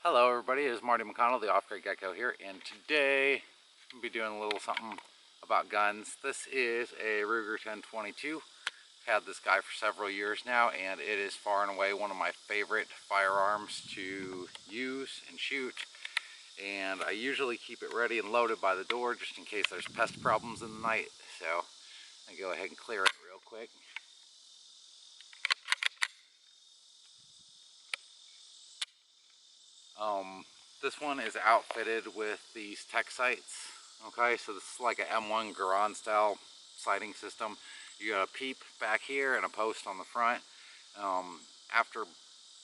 Hello everybody, it is Marty McConnell, the Off-Grid Gecko here, and today I'll be doing a little something about guns. This is a Ruger 1022. I've had this guy for several years now, and it is far and away one of my favorite firearms to use and shoot. And I usually keep it ready and loaded by the door just in case there's pest problems in the night. So I go ahead and clear it real quick. This one is outfitted with these tech sights. Okay, so this is like a M1 Garand style sighting system. You got a peep back here and a post on the front. After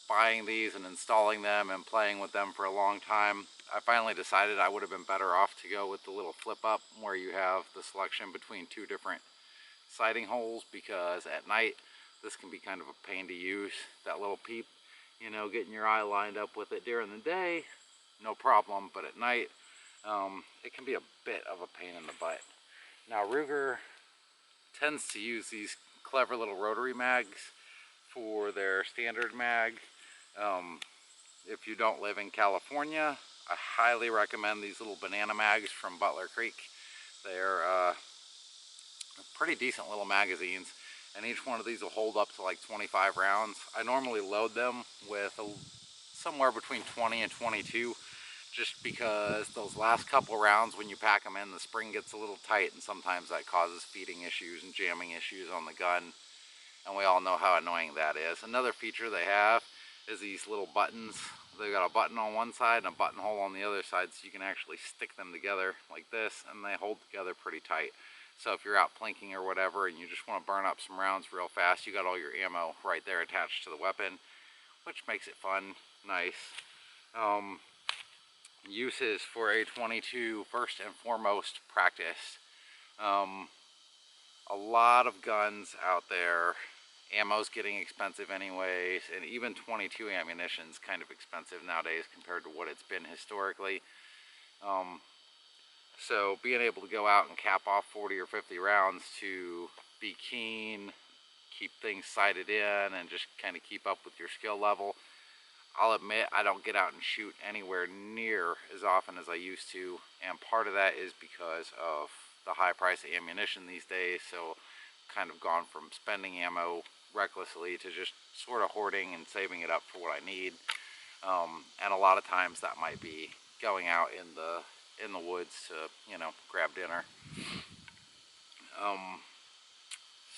buying these and installing them and playing with them for a long time, I finally decided I would have been better off to go with the little flip up where you have the selection between two different sighting holes, because at night this can be kind of a pain to use, that little peep. You know, getting your eye lined up with it during the day, no problem, but at night, it can be a bit of a pain in the butt. Now, Ruger tends to use these clever little rotary mags for their standard mag. If you don't live in California, I highly recommend these little banana mags from Butler Creek. They're pretty decent little magazines, and each one of these will hold up to like 25 rounds. I normally load them with somewhere between 20 and 22, just because those last couple rounds when you pack them in, the spring gets a little tight, and sometimes that causes feeding issues and jamming issues on the gun, and we all know how annoying that is. Another feature they have is these little buttons. They've got a button on one side and a buttonhole on the other side, so you can actually stick them together like this, and they hold together pretty tight. So if you're out plinking or whatever and you just want to burn up some rounds real fast, you got all your ammo right there attached to the weapon, which makes it fun, nice. Uses for a 22, first and foremost, practice. A lot of guns out there, ammo's getting expensive anyways, and even 22 ammunition's kind of expensive nowadays compared to what it's been historically. So being able to go out and cap off 40 or 50 rounds to be keen, keep things sighted in, and just kind of keep up with your skill level. I'll admit I don't get out and shoot anywhere near as often as I used to, and part of that is because of the high price of ammunition these days. So kind of gone from spending ammo recklessly to just sort of hoarding and saving it up for what I need. And a lot of times that might be going out in the woods to, you know, grab dinner.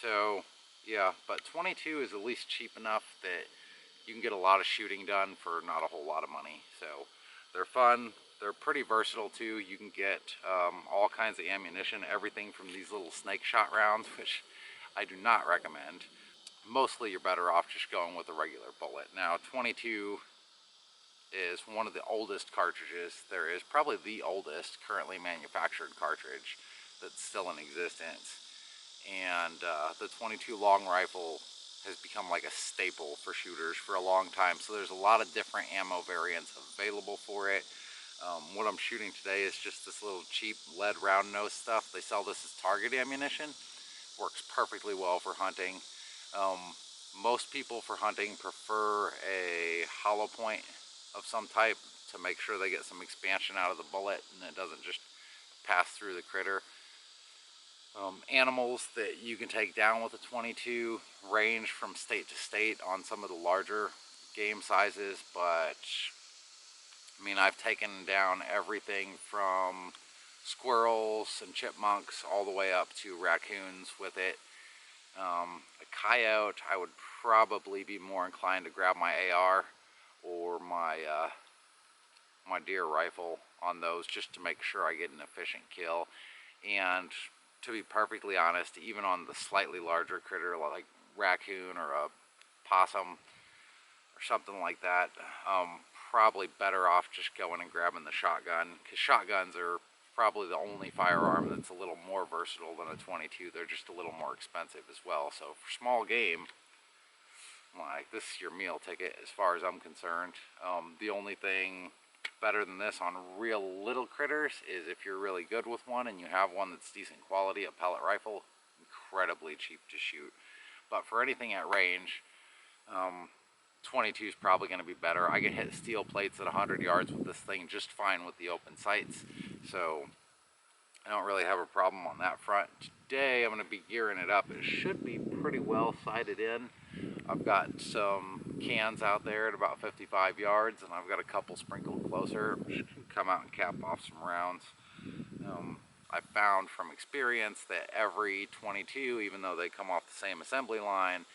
So yeah, but 22 is at least cheap enough that you can get a lot of shooting done for not a whole lot of money. So they're fun, they're pretty versatile too. You can get all kinds of ammunition, everything from these little snake shot rounds, which I do not recommend. Mostly you're better off just going with a regular bullet. Now 22 is one of the oldest cartridges there is, probably the oldest currently manufactured cartridge that's still in existence. And the 22 long rifle has become like a staple for shooters for a long time. So there's a lot of different ammo variants available for it. What I'm shooting today is just this little cheap lead round nose stuff. They sell this as target ammunition. Works perfectly well for hunting. Most people for hunting prefer a hollow point of some type to make sure they get some expansion out of the bullet and it doesn't just pass through the critter. Animals that you can take down with a 22 range from state to state on some of the larger game sizes, but I mean, I've taken down everything from squirrels and chipmunks all the way up to raccoons with it. A coyote, I would probably be more inclined to grab my AR or my my deer rifle on those, just to make sure I get an efficient kill. And to be perfectly honest, even on the slightly larger critter like raccoon or a possum or something like that, probably better off just going and grabbing the shotgun, because shotguns are probably the only firearm that's a little more versatile than a 22. They're just a little more expensive as well. So for small game, like, this is your meal ticket as far as I'm concerned. The only thing better than this on real little critters is if you're really good with one and you have one that's decent quality, a pellet rifle, incredibly cheap to shoot. But for anything at range, 22 is probably going to be better. I can hit steel plates at 100 yards with this thing just fine with the open sights, so I don't really have a problem on that front. Today I'm going to be gearing it up. It should be pretty well sighted in. I've got some cans out there at about 55 yards, and I've got a couple sprinkled closer. Should come out and cap off some rounds. I found from experience that every 22, even though they come off the same assembly line,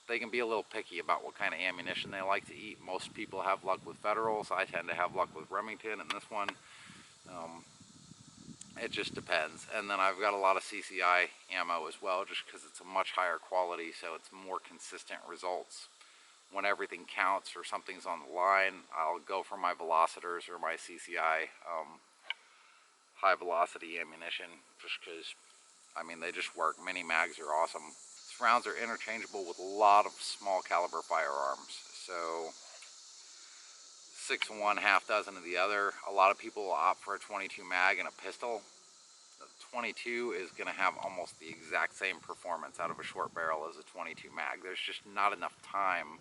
they can be a little picky about what kind of ammunition they like to eat. Most people have luck with Federals. I tend to have luck with Remington, and this one, it just depends. And then I've got a lot of CCI ammo as well, just because it's a much higher quality, so it's more consistent results. When everything counts or something's on the line, I'll go for my velocitors or my CCI high velocity ammunition, just because, I mean, they just work. Mini mags are awesome. These rounds are interchangeable with a lot of small caliber firearms, so 6 of one, half dozen of the other. A lot of people will opt for a 22 mag and a pistol. The 22 is going to have almost the exact same performance out of a short barrel as a 22 mag. There's just not enough time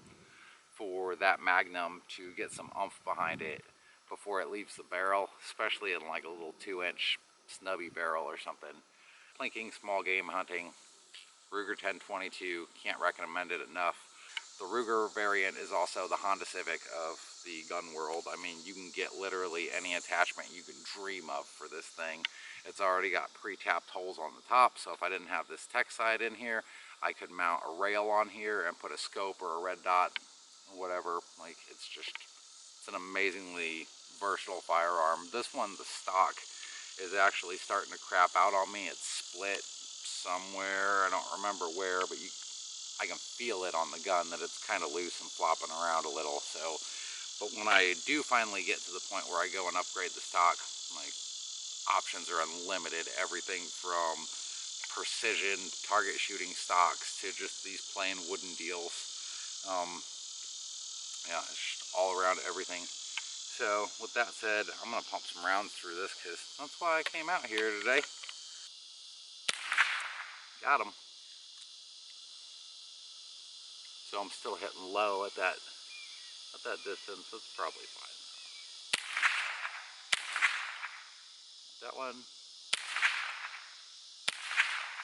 for that magnum to get some oomph behind it before it leaves the barrel, especially in like a little 2-inch snubby barrel or something. Plinking, small game hunting, Ruger 1022, can't recommend it enough. The Ruger variant is also the Honda Civic of the gun world. I mean, you can get literally any attachment you can dream of for this thing. It's already got pre-tapped holes on the top, so if I didn't have this tech side in here, I could mount a rail on here and put a scope or a red dot, whatever. Like, it's an amazingly versatile firearm. This one, the stock, is actually starting to crap out on me. It's split somewhere, I don't remember where, but I can feel it on the gun that it's kind of loose and flopping around a little. So, but when I do finally get to the point where I go and upgrade the stock, my options are unlimited. Everything from precision target shooting stocks to just these plain wooden deals. Yeah, it's just all around everything. So with that said, I'm gonna pump some rounds through this because that's why I came out here today. Got him. So I'm still hitting low at that distance. That's probably fine. That one.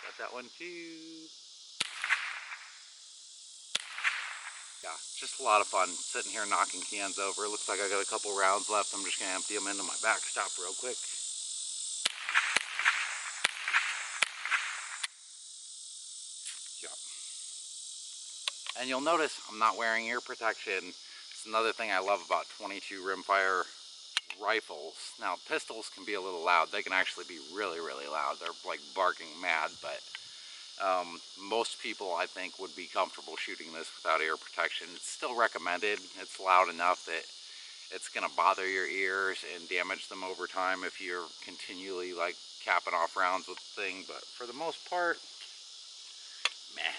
Got that one too. Yeah, just a lot of fun sitting here knocking cans over. It looks like I got a couple rounds left. I'm just gonna empty them into my backstop real quick. Yeah. And you'll notice I'm not wearing ear protection. It's another thing I love about 22 rimfire rifles. Now, pistols can be a little loud. They can actually be really, really loud. They're like barking mad, but most people, I think, would be comfortable shooting this without ear protection. It's still recommended. It's loud enough that it's going to bother your ears and damage them over time if you're continually like capping off rounds with the thing, but for the most part, meh.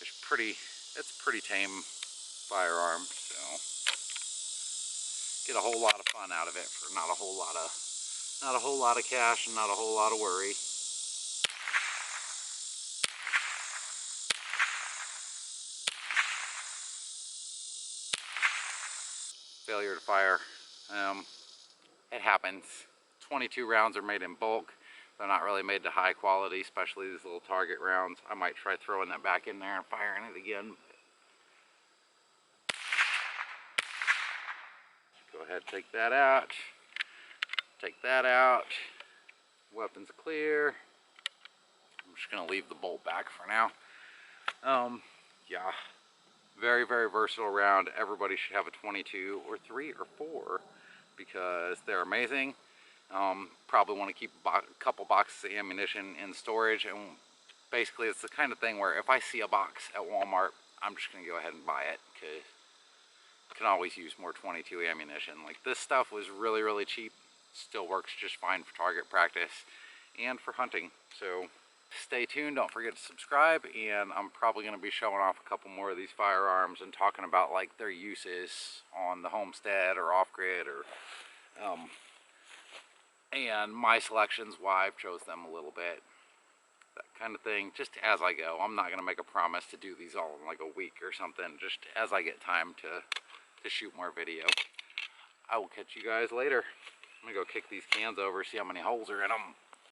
It's pretty tame firearm, so get a whole lot of fun out of it for not a whole lot of cash and not a whole lot of worry. Failure to fire. It happens. 22 rounds are made in bulk. They're not really made to high quality, especially these little target rounds. I might try throwing that back in there and firing it again. Go ahead, take that out. Take that out. Weapon's clear. I'm just gonna leave the bolt back for now. Yeah, very, very versatile round. Everybody should have a 22 or 3 or 4 because they're amazing. Probably want to keep a couple boxes of ammunition in storage, and basically it's the kind of thing where if I see a box at Walmart, I'm just going to go ahead and buy it because I can always use more 22 ammunition. Like, this stuff was really, really cheap. Still works just fine for target practice and for hunting. So stay tuned, don't forget to subscribe, and I'm probably going to be showing off a couple more of these firearms and talking about like their uses on the homestead or off-grid, or and my selections, why I've chose them a little bit, that kind of thing, just as I go. I'm not going to make a promise to do these all in like a week or something, just as I get time to shoot more video. I will catch you guys later. I'm going to go kick these cans over, see how many holes are in them.